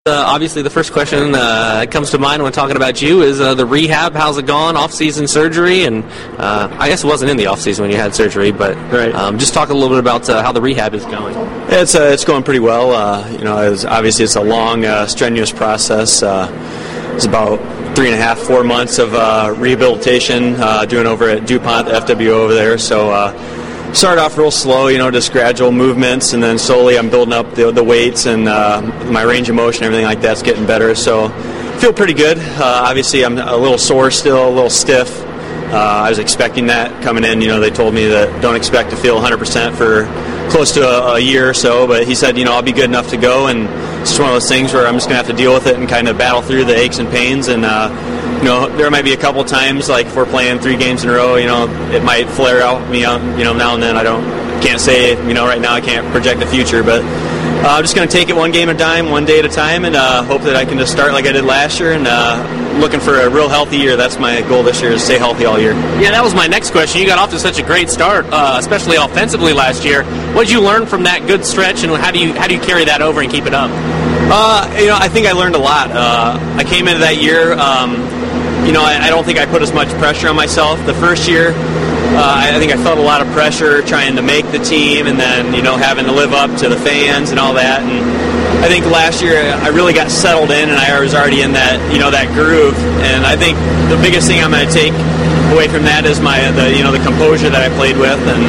Obviously, the first question that comes to mind when talking about you is the rehab. How's it gone? Off-season surgery, and I guess it wasn't in the off-season when you had surgery, but just talk a little bit about how the rehab is going. It's going pretty well. Obviously it's a long, strenuous process. It's about 3.5, 4 months of rehabilitation doing over at DuPont, the FWO over there. So. Started off real slow, just gradual movements, and then slowly I'm building up the weights, and my range of motion, everything like that's getting better. So feel pretty good. Obviously I'm a little sore still, a little stiff. I was expecting that coming in. They told me that don't expect to feel 100% for close to a year or so, but he said, I'll be good enough to go, and it's just one of those things where I'm just going to have to deal with it and kind of battle through the aches and pains, and there might be a couple times, like if we're playing 3 games in a row, it might flare out me out, now and then. Can't say, right now I can't project the future, but I'm just going to take it one game at a time, one day at a time, and hope that I can just start like I did last year, and looking for a real healthy year. That's my goal this year, is stay healthy all year. Yeah, that was my next question. You got off to such a great start, especially offensively last year. What did you learn from that good stretch, and how do you carry that over and keep it up? I think I learned a lot. I came into that year, I don't think I put as much pressure on myself. The first year, I think I felt a lot of pressure trying to make the team, and then, having to live up to the fans and all that. And I think last year I really got settled in, and I was already in that, that groove. And I think the biggest thing I'm going to take away from that is the composure that I played with, and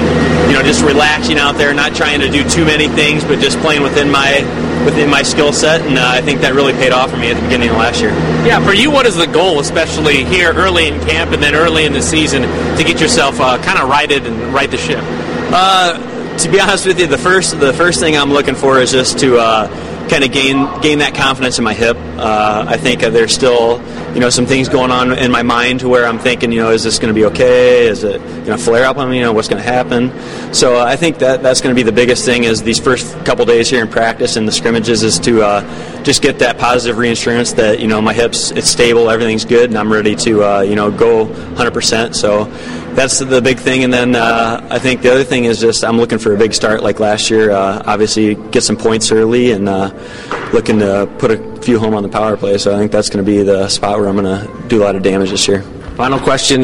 just relaxing out there, not trying to do too many things, but just playing within my skill set. And I think that really paid off for me at the beginning of last year. Yeah, for you, what is the goal, especially here early in camp and then early in the season, to get yourself kind of righted and right the ship? To be honest with you, the first thing I'm looking for is just to kind of gain that confidence in my hip. I think there's still some things going on in my mind to where I'm thinking, is this going to be okay? Is it going to flare up on me? What's going to happen? So I think that's going to be the biggest thing, is these first couple days here in practice and the scrimmages, is to just get that positive reassurance that my hips, it's stable, everything's good, and I'm ready to go 100%. So that's the big thing. And then I think the other thing is just I'm looking for a big start like last year. Obviously get some points early, and looking to put a few home on the power play. So I think that's going to be the spot where I'm going to do a lot of damage this year. Final question,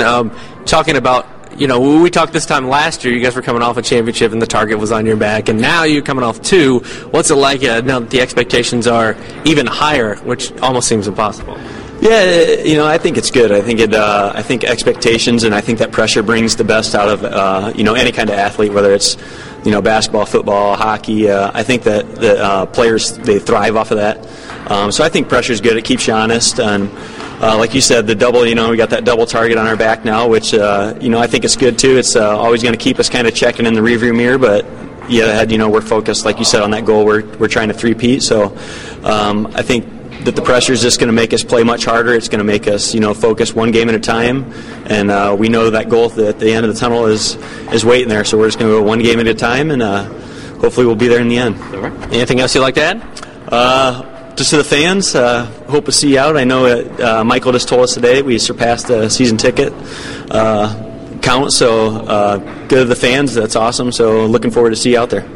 talking about, when we talked this time last year, you guys were coming off a championship and the target was on your back, and now you're coming off 2. What's it like now that the expectations are even higher, which almost seems impossible? Yeah, I think it's good. I think expectations, and I think that pressure brings the best out of any kind of athlete, whether it's basketball, football, hockey. I think that the players, they thrive off of that. So I think pressure is good. It keeps you honest, and like you said, the double. We got that double target on our back now, which I think it's good too. It's always going to keep us kind of checking in the rearview mirror, but we're focused, like you said, on that goal. We're trying to three-peat. So I think that the pressure is just going to make us play much harder. It's going to make us, focus one game at a time, and we know that goal at the end of the tunnel is waiting there. So we're just going to go one game at a time, and hopefully we'll be there in the end. All right. Anything else you'd like to add? Just to the fans, hope to see you out. I know Michael just told us today we surpassed the season ticket count, so good to the fans. That's awesome. So looking forward to see you out there.